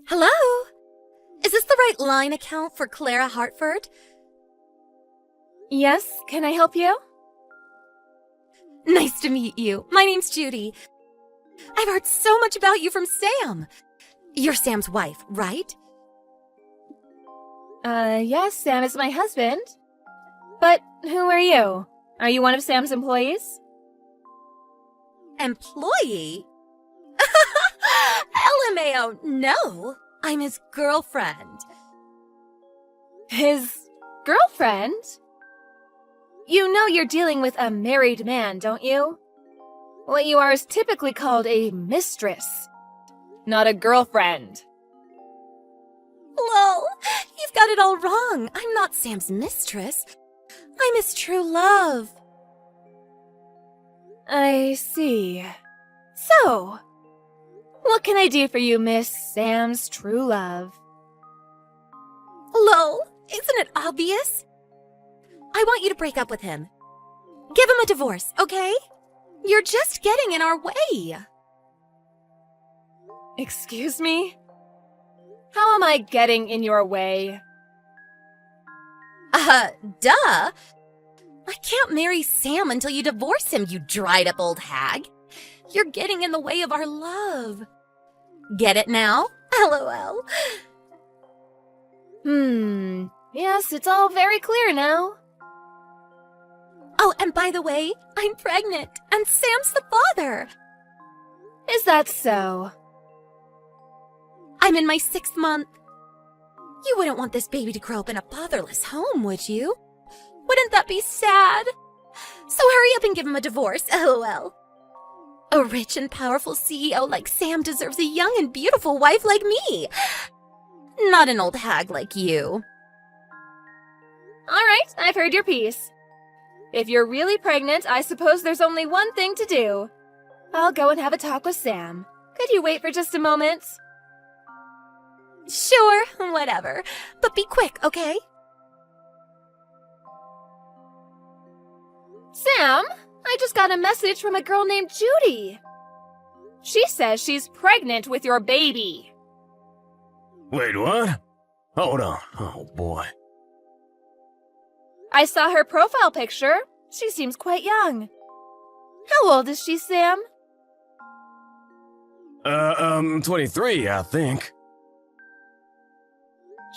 Hello? Is this the right line account for Clara Hartford? Yes, can I help you? Nice to meet you. My name's Judy. I've heard so much about you from Sam. You're Sam's wife, right? Yes, Sam is my husband. But who are you? Are you one of Sam's employees? Employee? LMAO, no. I'm his girlfriend. His girlfriend? You know you're dealing with a married man, don't you? What you are is typically called a mistress, not a girlfriend. Lol, you've got it all wrong. I'm not Sam's mistress. I'm his true love. I see. So, what can I do for you, Miss Sam's true love? Lol, isn't it obvious? I want you to break up with him. Give him a divorce, okay? You're just getting in our way. Excuse me? How am I getting in your way? Duh. I can't marry Sam until you divorce him, you dried-up old hag. You're getting in the way of our love. Get it now? LOL. Yes, it's all very clear now. Oh, and by the way, I'm pregnant, and Sam's the father. Is that so? I'm in my 6th month. You wouldn't want this baby to grow up in a fatherless home, would you? Wouldn't that be sad? So hurry up and give him a divorce, LOL. A rich and powerful CEO like Sam deserves a young and beautiful wife like me. Not an old hag like you. All right, I've heard your piece. If you're really pregnant, I suppose there's only one thing to do. I'll go and have a talk with Sam. Could you wait for just a moment? Sure, whatever. But be quick, okay? Sam, I just got a message from a girl named Judy. She says she's pregnant with your baby. Wait, what? Hold on. Oh, boy. I saw her profile picture. She seems quite young. How old is she, Sam? 23, I think.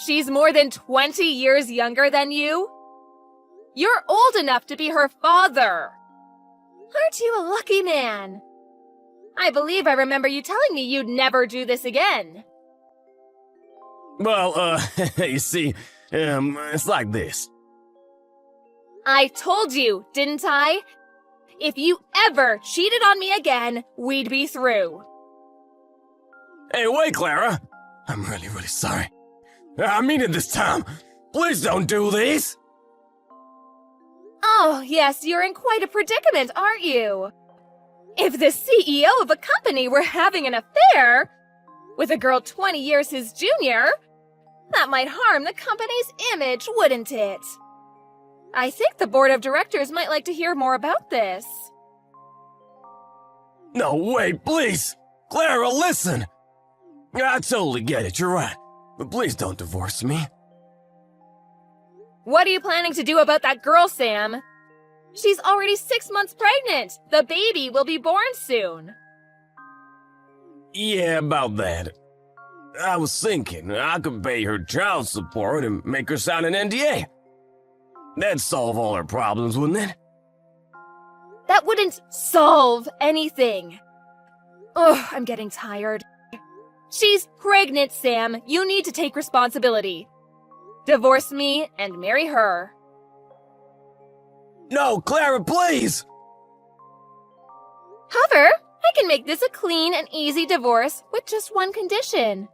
She's more than 20 years younger than you? You're old enough to be her father. Aren't you a lucky man? I believe I remember you telling me you'd never do this again. Well, you see, it's like this. I told you, didn't I? If you ever cheated on me again, we'd be through. Hey, wait, Clara. I'm really sorry. I mean it this time. Please don't do this. Oh, yes, you're in quite a predicament, aren't you? If the CEO of a company were having an affair with a girl 20 years his junior, that might harm the company's image, wouldn't it? I think the board of directors might like to hear more about this. No, wait, please. Clara, listen. I totally get it, you're right. But please don't divorce me. What are you planning to do about that girl, Sam? She's already 6 months pregnant. The baby will be born soon. Yeah, about that. I was thinking I could pay her child support and make her sign an NDA. That'd solve all her problems, wouldn't it? That wouldn't solve anything. Oh, I'm getting tired. She's pregnant, Sam. You need to take responsibility. Divorce me and marry her. No, Clara, please! However, I can make this a clean and easy divorce with just one condition.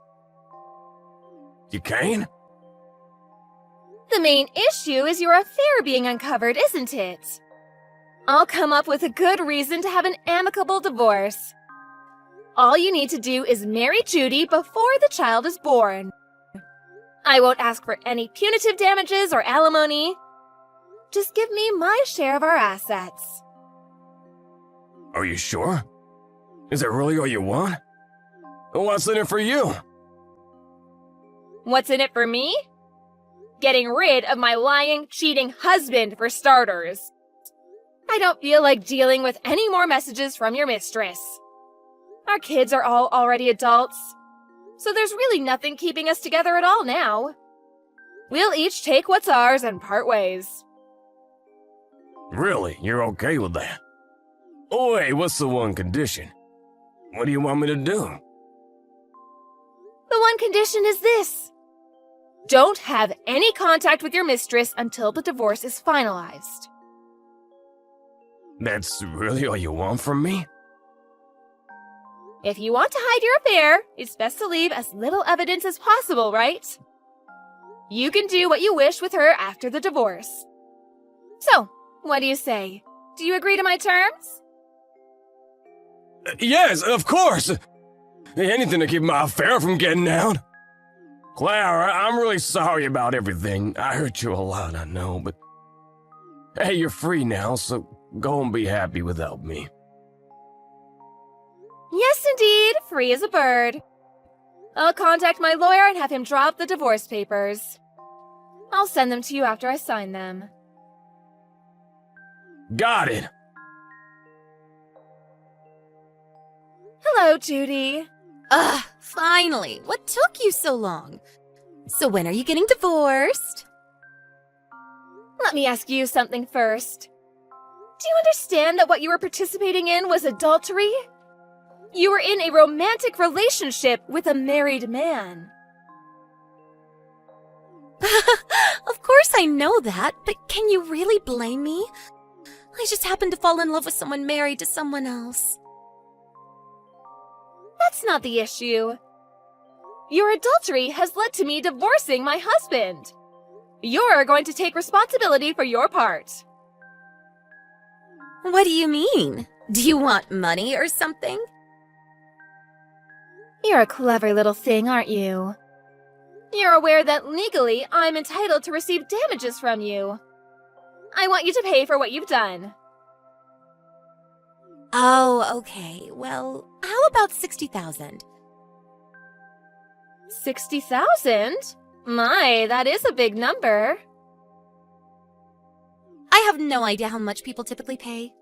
You can? The main issue is your affair being uncovered, isn't it? I'll come up with a good reason to have an amicable divorce. All you need to do is marry Judy before the child is born. I won't ask for any punitive damages or alimony. Just give me my share of our assets. Are you sure? Is that really all you want? What's in it for you? What's in it for me? Getting rid of my lying, cheating husband, for starters. I don't feel like dealing with any more messages from your mistress. Our kids are all already adults, so there's really nothing keeping us together at all now. We'll each take what's ours and part ways. Really? You're okay with that? Oh, wait, what's the one condition? What do you want me to do? The one condition is this. Don't have any contact with your mistress until the divorce is finalized. That's really all you want from me? If you want to hide your affair, it's best to leave as little evidence as possible, right? You can do what you wish with her after the divorce. So, what do you say? Do you agree to my terms? Yes, of course! Anything to keep my affair from getting out. Clara, I'm really sorry about everything. I hurt you a lot, I know, but... Hey, you're free now, so go and be happy without me. Yes, indeed, free as a bird. I'll contact my lawyer and have him draw up the divorce papers. I'll send them to you after I sign them. Got it! Hello, Judy. Finally. What took you so long? So when are you getting divorced? Let me ask you something first. Do you understand that what you were participating in was adultery? You were in a romantic relationship with a married man. Of course I know that, but can you really blame me? I just happened to fall in love with someone married to someone else. That's not the issue. Your adultery has led to me divorcing my husband. You're going to take responsibility for your part. What do you mean? Do you want money or something? You're a clever little thing, aren't you? You're aware that legally I'm entitled to receive damages from you. I want you to pay for what you've done. Oh, okay. Well, how about 60,000? 60,000? My, that is a big number. I have no idea how much people typically pay.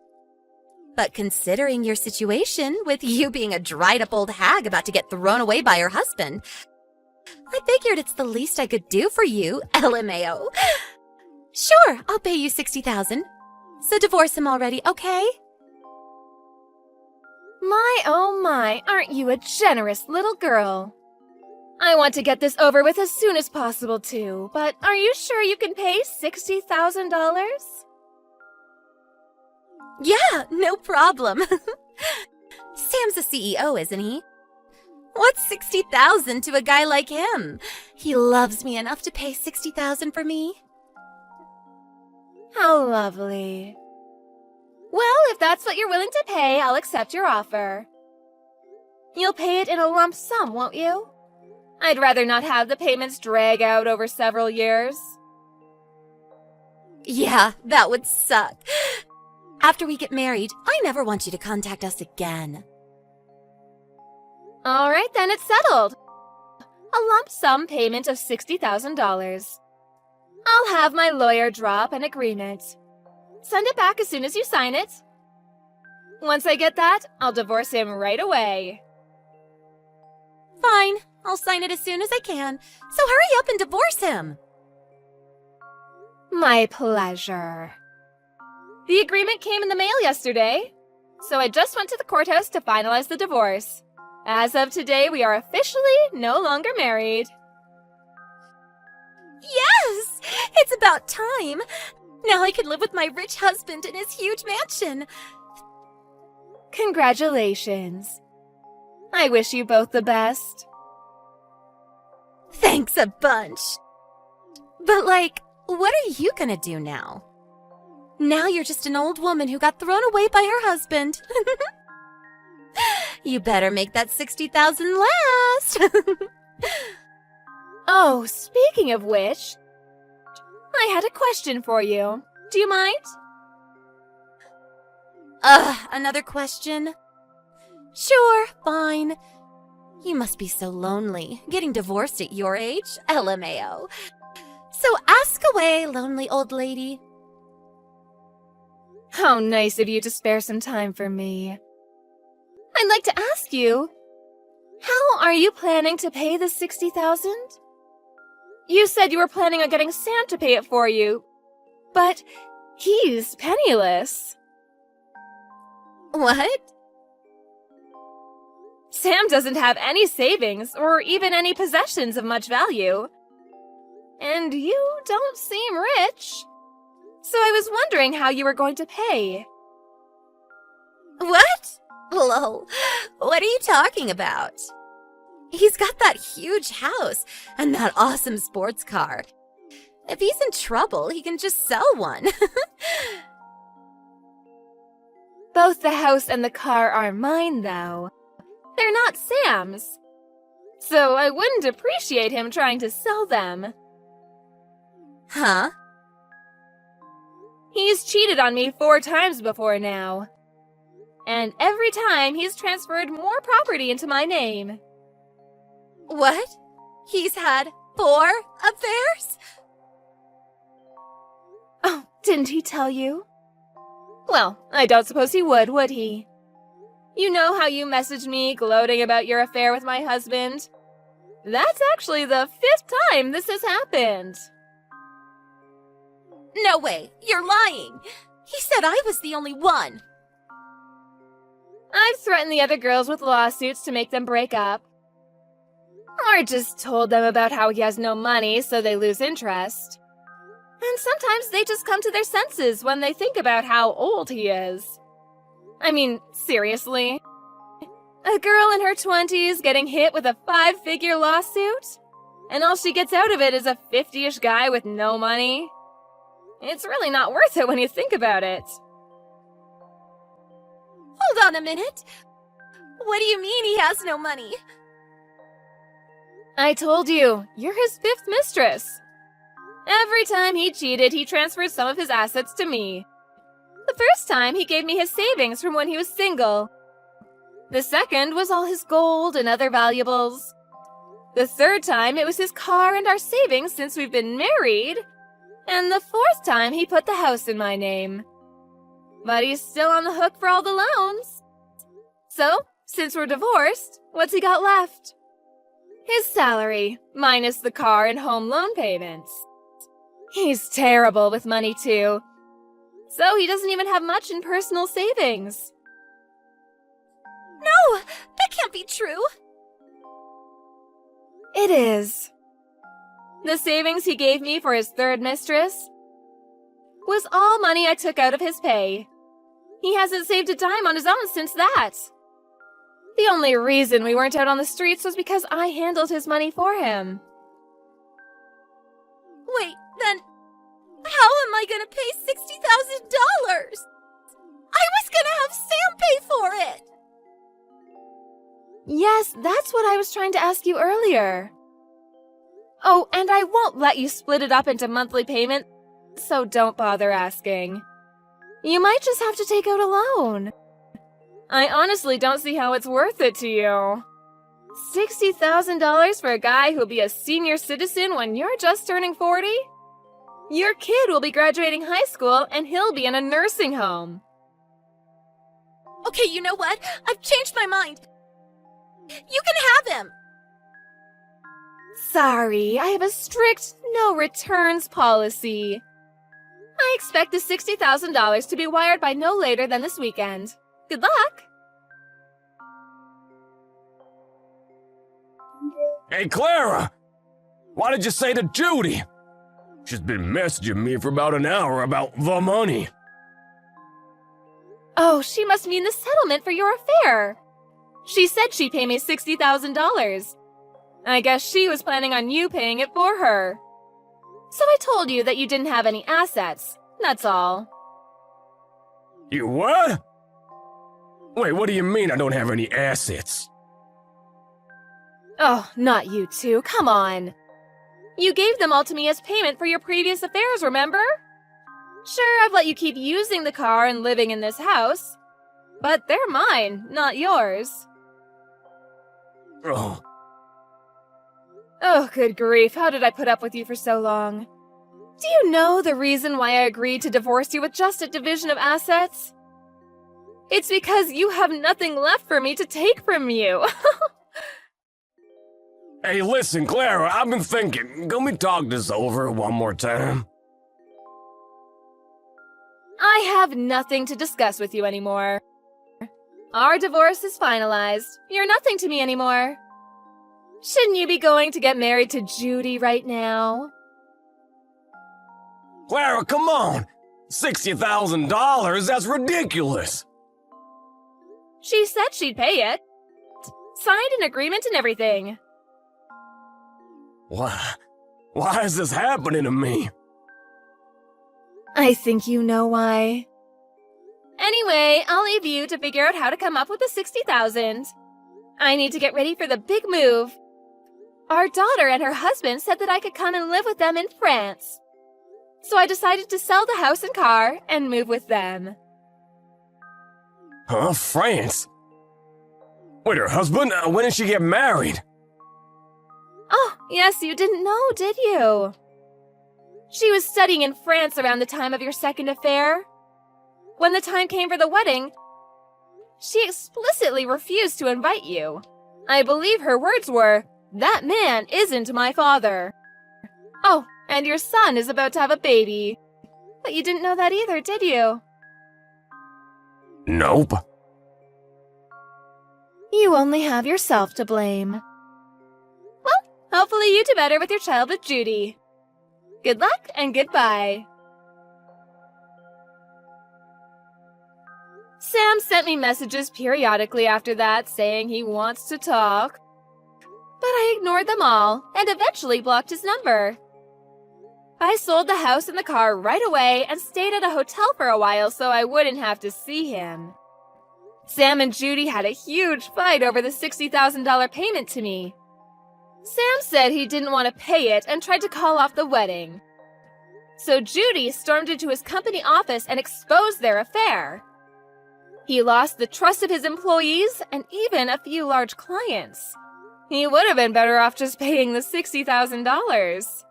But considering your situation, with you being a dried-up old hag about to get thrown away by her husband, I figured it's the least I could do for you, LMAO. Sure, I'll pay you 60,000. So divorce him already, okay? My, oh my, aren't you a generous little girl? I want to get this over with as soon as possible, too, but are you sure you can pay $60,000? Yeah, no problem. Sam's a CEO, isn't he? What's 60,000 to a guy like him? He loves me enough to pay 60,000 for me. How lovely. Well, if that's what you're willing to pay, I'll accept your offer. You'll pay it in a lump sum, won't you? I'd rather not have the payments drag out over several years. Yeah, that would suck. After we get married, I never want you to contact us again. All right, then it's settled. A lump sum payment of $60,000. I'll have my lawyer draw up an agreement. Send it back as soon as you sign it. Once I get that, I'll divorce him right away. Fine, I'll sign it as soon as I can. So hurry up and divorce him. My pleasure. The agreement came in the mail yesterday, so I just went to the courthouse to finalize the divorce. As of today, we are officially no longer married. Yes! It's about time. Now I can live with my rich husband in his huge mansion. Congratulations. I wish you both the best. Thanks a bunch. But what are you gonna do now? Now you're just an old woman who got thrown away by her husband. You better make that 60,000 last. Oh, speaking of which, I had a question for you. Do you mind? Another question? Sure, fine. You must be so lonely, getting divorced at your age, LMAO. So ask away, lonely old lady. How nice of you to spare some time for me. I'd like to ask you, how are you planning to pay the $60,000? You said you were planning on getting Sam to pay it for you, but he's penniless. What? Sam doesn't have any savings or even any possessions of much value. And you don't seem rich. So I was wondering how you were going to pay. What? Lol, what are you talking about? He's got that huge house and that awesome sports car. If he's in trouble, he can just sell one. Both the house and the car are mine, though. They're not Sam's. So I wouldn't appreciate him trying to sell them. Huh? He's cheated on me 4 times before now. And every time he's transferred more property into my name. What? He's had 4 affairs? Oh, didn't he tell you? Well, I don't suppose he would he? You know how you messaged me gloating about your affair with my husband? That's actually the 5th time this has happened. No way, you're lying. He said I was the only one. I've threatened the other girls with lawsuits to make them break up. Or just told them about how he has no money, so they lose interest. And sometimes they just come to their senses when they think about how old he is. I mean, seriously? A girl in her 20s getting hit with a 5-figure lawsuit? And all she gets out of it is a 50-ish guy with no money? It's really not worth it when you think about it. Hold on a minute. What do you mean he has no money? I told you, you're his 5th mistress. Every time he cheated, he transferred some of his assets to me. The first time, he gave me his savings from when he was single. The second was all his gold and other valuables. The third time, it was his car and our savings since we've been married. And the 4th time, he put the house in my name. But he's still on the hook for all the loans. So, since we're divorced, what's he got left? His salary, minus the car and home loan payments. He's terrible with money, too. So he doesn't even have much in personal savings. No, that can't be true. It is. The savings he gave me for his 3rd mistress was all money I took out of his pay. He hasn't saved a dime on his own since that. The only reason we weren't out on the streets was because I handled his money for him. Wait, then how am I gonna pay $60,000? I was gonna have Sam pay for it. Yes, that's what I was trying to ask you earlier. Oh, and I won't let you split it up into monthly payments, so don't bother asking. You might just have to take out a loan. I honestly don't see how it's worth it to you. $60,000 for a guy who'll be a senior citizen when you're just turning 40? Your kid will be graduating high school and he'll be in a nursing home. Okay, you know what? I've changed my mind. You can have him. Sorry, I have a strict no returns policy. I expect the $60,000 to be wired by no later than this weekend. Good luck! Hey, Clara! Why did you say to Judy? She's been messaging me for about an hour about the money. Oh, she must mean the settlement for your affair. She said she'd pay me $60,000. I guess she was planning on you paying it for her. So I told you that you didn't have any assets. That's all. You what? Wait, what do you mean I don't have any assets? Oh, not you two. Come on. You gave them all to me as payment for your previous affairs, remember? Sure, I've let you keep using the car and living in this house. But they're mine, not yours. Oh, Oh, good grief, how did I put up with you for so long? Do you know the reason why I agreed to divorce you with just a division of assets? It's because you have nothing left for me to take from you. hey, listen, Clara, I've been thinking. Can we talk this over one more time? I have nothing to discuss with you anymore. Our divorce is finalized. You're nothing to me anymore. Shouldn't you be going to get married to Judy right now? Clara, come on! $60,000? That's ridiculous! She said she'd pay it. Signed an agreement and everything. Why is this happening to me? I think you know why. Anyway, I'll leave you to figure out how to come up with the $60,000. I need to get ready for the big move. Our daughter and her husband said that I could come and live with them in France. So I decided to sell the house and car and move with them. Huh? France? Wait, her husband? When did she get married? Oh, yes, you didn't know, did you? She was studying in France around the time of your second affair. When the time came for the wedding, she explicitly refused to invite you. I believe her words were, "That man isn't my father." Oh, and your son is about to have a baby. But you didn't know that either, did you? Nope. You only have yourself to blame. Well, hopefully you do better with your child with Judy. Good luck and goodbye. Sam sent me messages periodically after that saying he wants to talk. But I ignored them all and eventually blocked his number. I sold the house and the car right away and stayed at a hotel for a while so I wouldn't have to see him. Sam and Judy had a huge fight over the $60,000 payment to me. Sam said he didn't want to pay it and tried to call off the wedding. So Judy stormed into his company office and exposed their affair. He lost the trust of his employees and even a few large clients. He would have been better off just paying the $60,000.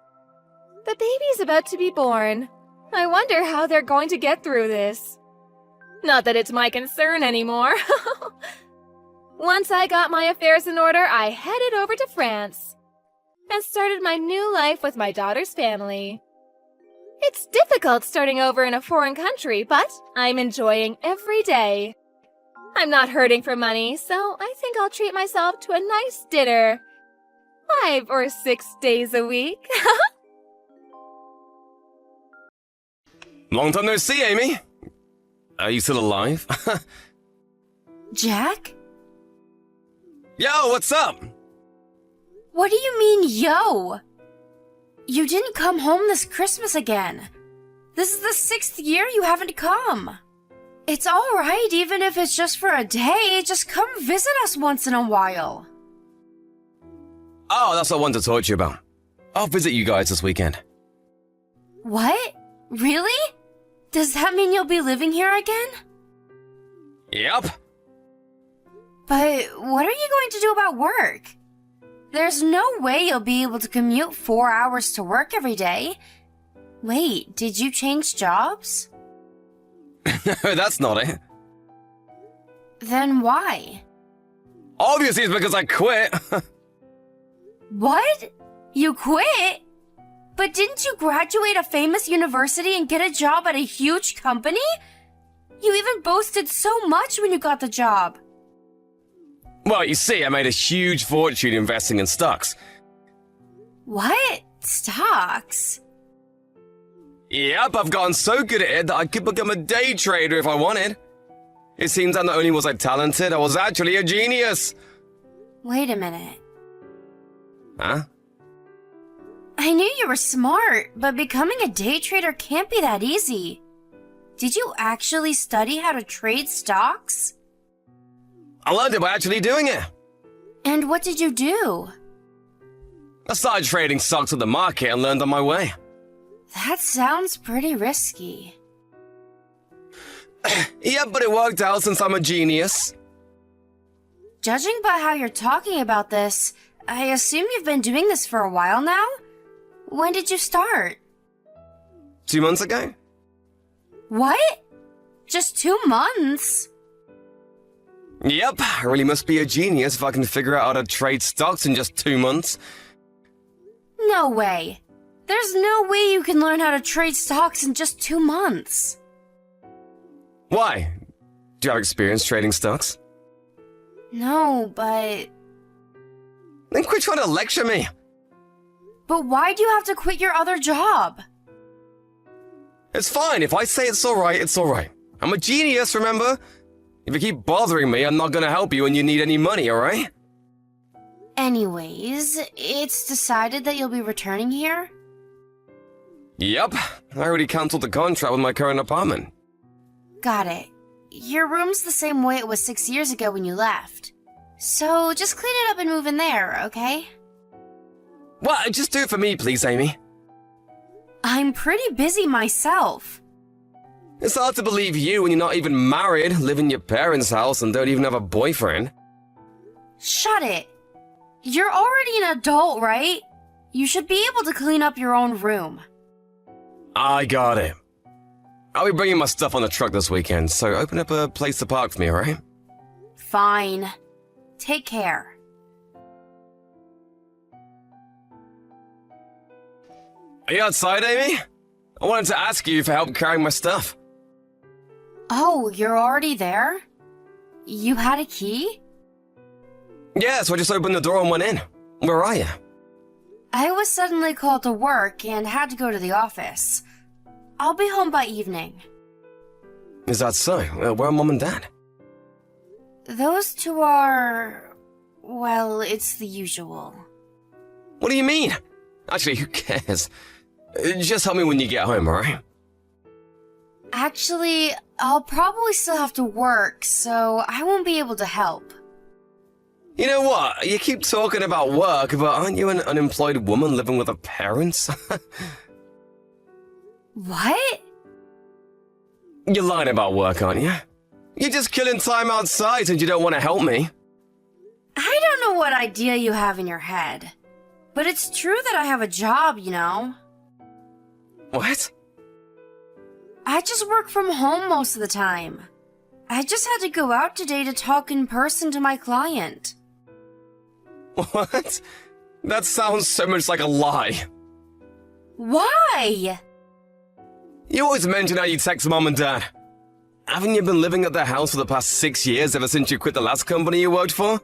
The baby's about to be born. I wonder how they're going to get through this. Not that it's my concern anymore. Once I got my affairs in order, I headed over to France and started my new life with my daughter's family. It's difficult starting over in a foreign country, but I'm enjoying every day. I'm not hurting for money, so I think I'll treat myself to a nice dinner. 5 or 6 days a week. Long time no see, Amy. Are you still alive? Jack? Yo, what's up? What do you mean, yo? You didn't come home this Christmas again. This is the 6th year you haven't come. It's alright, even if it's just for a day. Just come visit us once in a while. Oh, that's what I wanted to talk to you about. I'll visit you guys this weekend. What? Really? Does that mean you'll be living here again? Yep. But what are you going to do about work? There's no way you'll be able to commute 4 hours to work every day. Wait, did you change jobs? No, that's not it. Then why? Obviously it's because I quit. What? You quit? But didn't you graduate a famous university and get a job at a huge company? You even boasted so much when you got the job. Well, you see, I made a huge fortune investing in stocks. What? Stocks? Yep, I've gotten so good at it that I could become a day trader if I wanted. It seems that not only was I talented, I was actually a genius. Wait a minute. Huh? I knew you were smart, but becoming a day trader can't be that easy. Did you actually study how to trade stocks? I learned it by actually doing it. And what did you do? I started trading stocks at the market and learned on my way. That sounds pretty risky. Yeah, but it worked out since I'm a genius. Judging by how you're talking about this, I assume you've been doing this for a while now? When did you start? 2 months ago? What? Just 2 months? Yep, I really must be a genius if I can figure out how to trade stocks in just 2 months. No way. There's no way you can learn how to trade stocks in just 2 months. Why? Do you have experience trading stocks? No, but... Then quit trying to lecture me. But why do you have to quit your other job? It's fine. If I say it's alright, it's alright. I'm a genius, remember? If you keep bothering me, I'm not gonna help you when you need any money, alright? Anyways, it's decided that you'll be returning here? Yep, I already cancelled the contract with my current apartment. Got it. Your room's the same way it was 6 years ago when you left. So just clean it up and move in there, okay? What? Just do it for me, please, Amy. I'm pretty busy myself. It's hard to believe you when you're not even married, live in your parents' house, and don't even have a boyfriend. Shut it. You're already an adult, right? You should be able to clean up your own room. I got it. I'll be bringing my stuff on the truck this weekend, so open up a place to park for me, alright? Fine. Take care. Are you outside, Amy? I wanted to ask you for help carrying my stuff. Oh, you're already there? You had a key? Yeah, so I just opened the door and went in. Where are you? I was suddenly called to work and had to go to the office. I'll be home by evening. Is that so? Where are Mom and Dad? Those two are... well, it's the usual. What do you mean? Actually, who cares? Just help me when you get home, alright? Actually, I'll probably still have to work, so I won't be able to help. You know what? You keep talking about work, but aren't you an unemployed woman living with her parents? What? You're lying about work, aren't you? You're just killing time outside and you don't want to help me. I don't know what idea you have in your head, but it's true that I have a job, you know. What? I just work from home most of the time. I just had to go out today to talk in person to my client. What? That sounds so much like a lie. Why? You always mention how you text Mom and Dad. Haven't you been living at their house for the past 6 years ever since you quit the last company you worked for?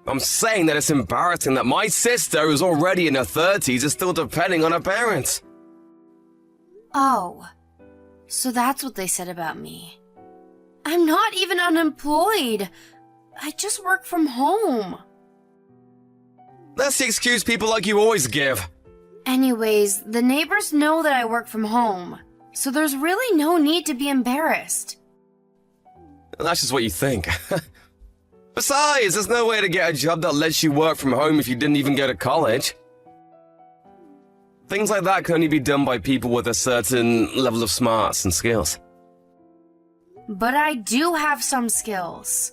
I'm saying that it's embarrassing that my sister, who's already in her 30s, is still depending on her parents. Oh, so that's what they said about me. I'm not even unemployed. I just work from home. That's the excuse people like you always give. Anyways, the neighbors know that I work from home, so there's really no need to be embarrassed. That's just what you think. Besides, there's no way to get a job that lets you work from home if you didn't even go to college. Things like that can only be done by people with a certain level of smarts and skills. But I do have some skills.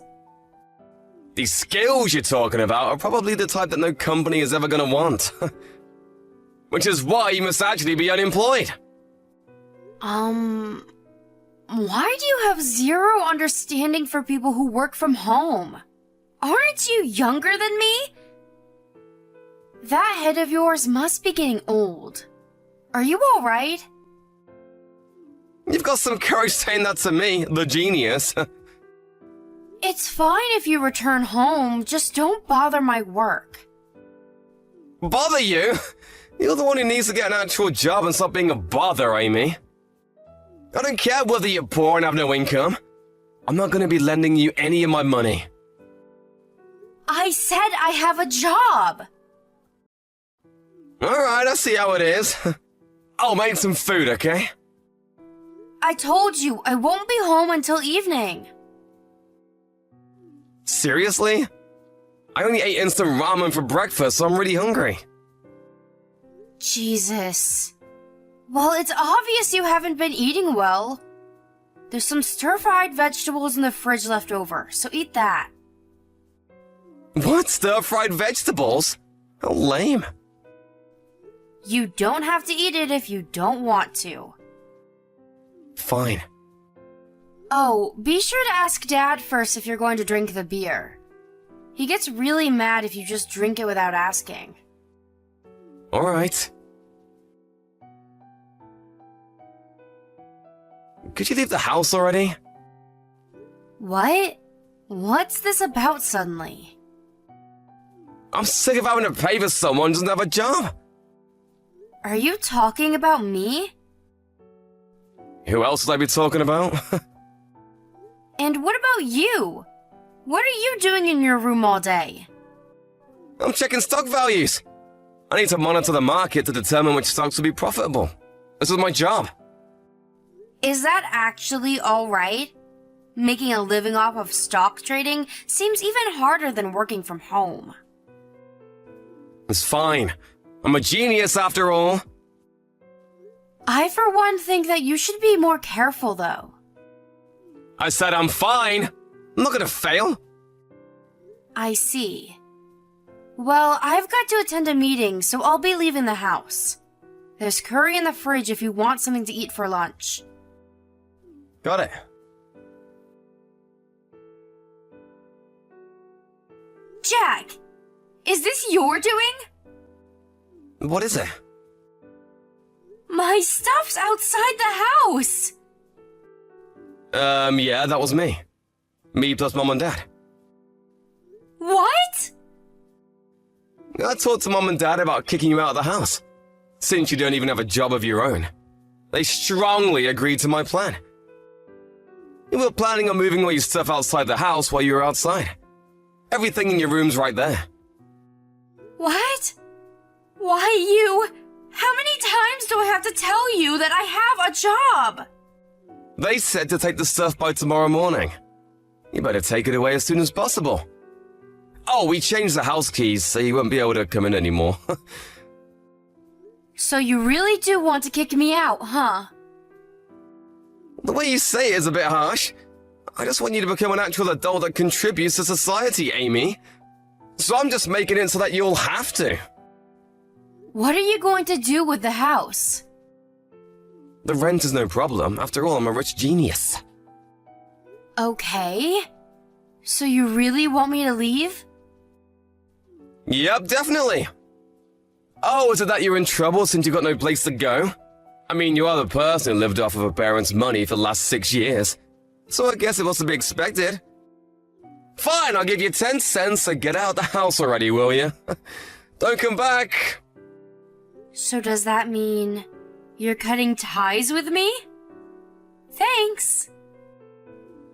These skills you're talking about are probably the type that no company is ever gonna want. Which is why you must actually be unemployed. Why do you have zero understanding for people who work from home? Aren't you younger than me? That head of yours must be getting old. Are you alright? You've got some courage saying that to me, the genius. It's fine if you return home, just don't bother my work. Bother you? You're the one who needs to get an actual job and stop being a bother, Amy. I don't care whether you're poor and have no income. I'm not gonna be lending you any of my money. I said I have a job! Alright, I see how it is. I'll make some food, okay? I told you, I won't be home until evening. Seriously? I only ate instant ramen for breakfast, so I'm really hungry. Jesus. Well, it's obvious you haven't been eating well. There's some stir-fried vegetables in the fridge left over, so eat that. What? Stir-fried vegetables? How lame. You don't have to eat it if you don't want to. Fine. Oh, be sure to ask Dad first if you're going to drink the beer. He gets really mad if you just drink it without asking. Alright. Could you leave the house already? What? What's this about suddenly? I'm sick of having to pay for someone who doesn't have a job. Are you talking about me? Who else would I be talking about? And what about you? What are you doing in your room all day? I'm checking stock values. I need to monitor the market to determine which stocks will be profitable. This is my job. Is that actually alright? Making a living off of stock trading seems even harder than working from home. It's fine. I'm a genius after all. I, for one, think that you should be more careful, though. I said I'm fine. I'm not gonna fail. I see. Well, I've got to attend a meeting, so I'll be leaving the house. There's curry in the fridge if you want something to eat for lunch. Got it. Jack! Is this your doing? What is it? My stuff's outside the house! Yeah, that was me. Me plus Mom and Dad. What? I talked to Mom and Dad about kicking you out of the house, since you don't even have a job of your own. They strongly agreed to my plan. You were planning on moving all your stuff outside the house while you were outside. Everything in your room's right there. What? Why you? How many times do I have to tell you that I have a job? They said to take the stuff by tomorrow morning. You better take it away as soon as possible. Oh, we changed the house keys, so you won't be able to come in anymore. So you really do want to kick me out, huh? The way you say it is a bit harsh. I just want you to become an actual adult that contributes to society, Amy. So I'm just making it so that you'll have to. What are you going to do with the house? The rent is no problem. After all, I'm a rich genius. Okay. So you really want me to leave? Yep, definitely. Oh, is it that you're in trouble since you got no place to go? I mean, you are the person who lived off of a parent's money for the last 6 years. So I guess it was to be expected. Fine, I'll give you 10 cents, so get out of the house already, will you? Don't come back. So does that mean you're cutting ties with me? Thanks.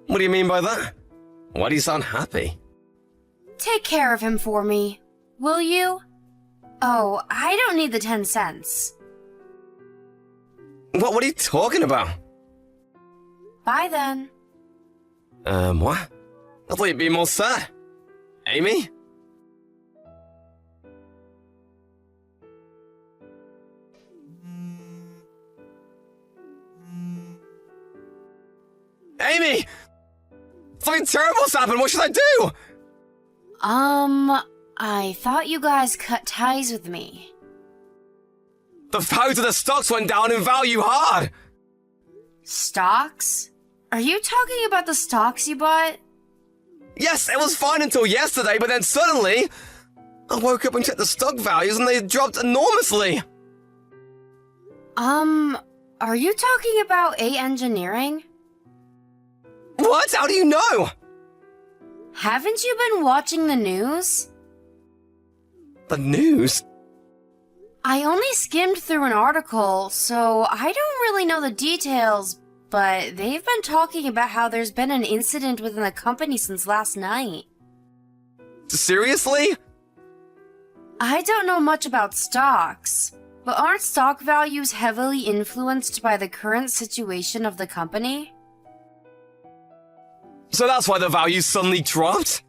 What do you mean by that? Why do you sound happy? Take care of him for me, will you? Oh, I don't need the 10 cents. What are you talking about? Bye then. What? I thought you'd be more sad. Amy? Amy! Something terrible's happened! What should I do? I thought you guys cut ties with me. The value of the stocks went down in value hard! Stocks? Are you talking about the stocks you bought? Yes, it was fine until yesterday, but then suddenly... I woke up and checked the stock values and they dropped enormously! Are you talking about A Engineering? What? How do you know? Haven't you been watching the news? The news? I only skimmed through an article, so I don't really know the details, but they've been talking about how there's been an incident within the company since last night. Seriously? I don't know much about stocks, but aren't stock values heavily influenced by the current situation of the company? So that's why the value suddenly dropped?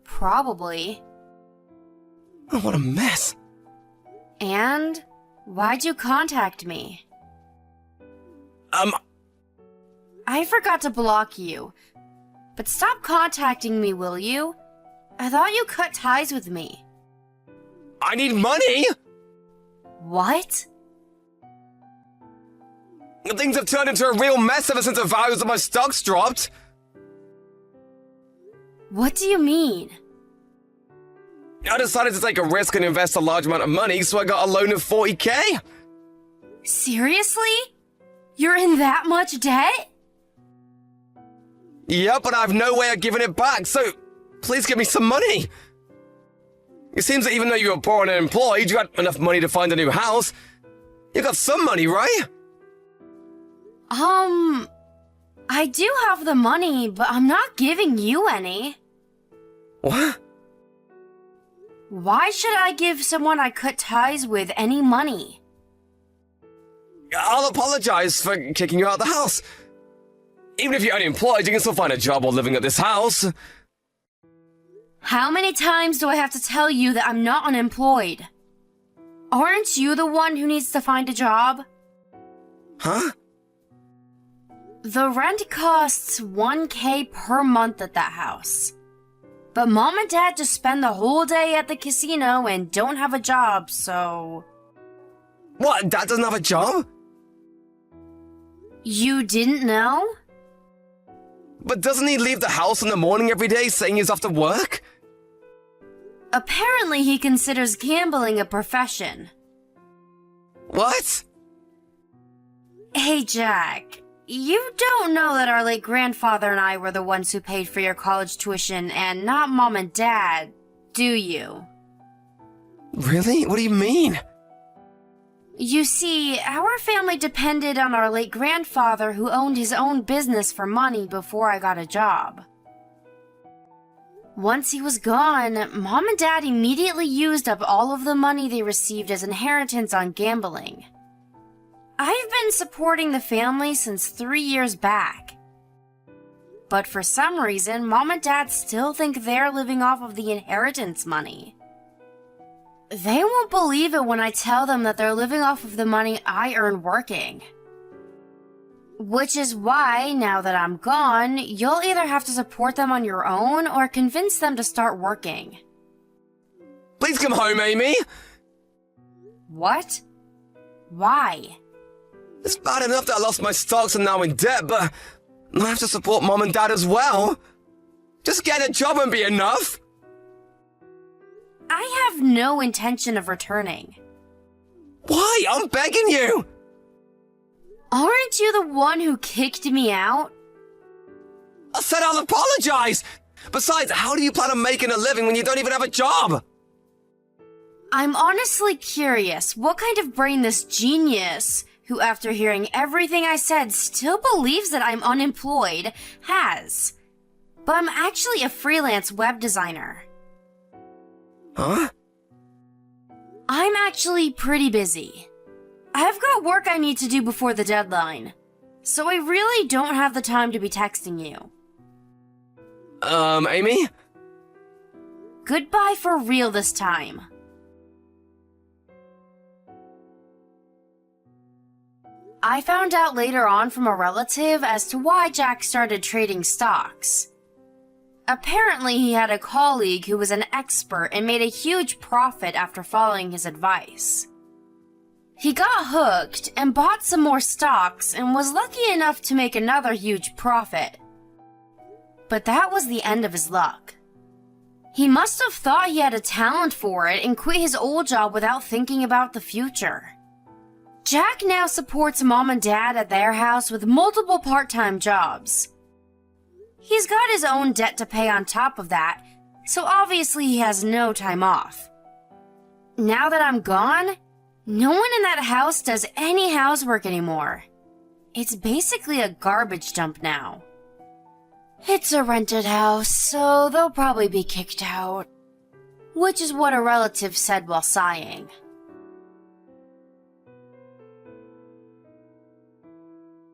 Probably. Oh, what a mess. And why'd you contact me? I forgot to block you. But stop contacting me, will you? I thought you cut ties with me. I need money! What? Things have turned into a real mess ever since the values of my stocks dropped. What do you mean? I decided to take a risk and invest a large amount of money, so I got a loan of 40k. Seriously? You're in that much debt? Yep, but I have no way of giving it back, so please give me some money. It seems that even though you were poor and unemployed, you had enough money to find a new house. You got some money, right? I do have the money, but I'm not giving you any. What? Why should I give someone I cut ties with any money? I'll apologize for kicking you out of the house. Even if you're unemployed, you can still find a job while living at this house. How many times do I have to tell you that I'm not unemployed? Aren't you the one who needs to find a job? Huh? The rent costs 1k per month at that house. But Mom and Dad just spend the whole day at the casino and don't have a job, so... What, Dad doesn't have a job? You didn't know? But doesn't he leave the house in the morning every day saying he's off to work? Apparently he considers gambling a profession. What? Hey, Jack. You don't know that our late grandfather and I were the ones who paid for your college tuition and not Mom and Dad, do you? Really? What do you mean? You see, our family depended on our late grandfather who owned his own business for money before I got a job. Once he was gone, Mom and Dad immediately used up all of the money they received as inheritance on gambling. I've been supporting the family since 3 years back. But for some reason, Mom and Dad still think they're living off of the inheritance money. They won't believe it when I tell them that they're living off of the money I earn working. Which is why, now that I'm gone, you'll either have to support them on your own or convince them to start working. Please come home, Amy! What? Why? It's bad enough that I lost my stocks and now in debt, but I have to support Mom and Dad as well. Just get a job and be enough. I have no intention of returning. Why? I'm begging you! Aren't you the one who kicked me out? I said I'll apologize! Besides, how do you plan on making a living when you don't even have a job? I'm honestly curious what kind of brain this genius, who after hearing everything I said still believes that I'm unemployed, has. But I'm actually a freelance web designer. Huh? I'm actually pretty busy. I've got work I need to do before the deadline, so I really don't have the time to be texting you. Amy? Goodbye for real this time. I found out later on from a relative as to why Jack started trading stocks. Apparently, he had a colleague who was an expert and made a huge profit after following his advice. He got hooked and bought some more stocks and was lucky enough to make another huge profit. But that was the end of his luck. He must have thought he had a talent for it and quit his old job without thinking about the future. Jack now supports Mom and Dad at their house with multiple part-time jobs. He's got his own debt to pay on top of that, so obviously he has no time off. Now that I'm gone, no one in that house does any housework anymore. It's basically a garbage dump now. It's a rented house, so they'll probably be kicked out. Which is what a relative said while sighing.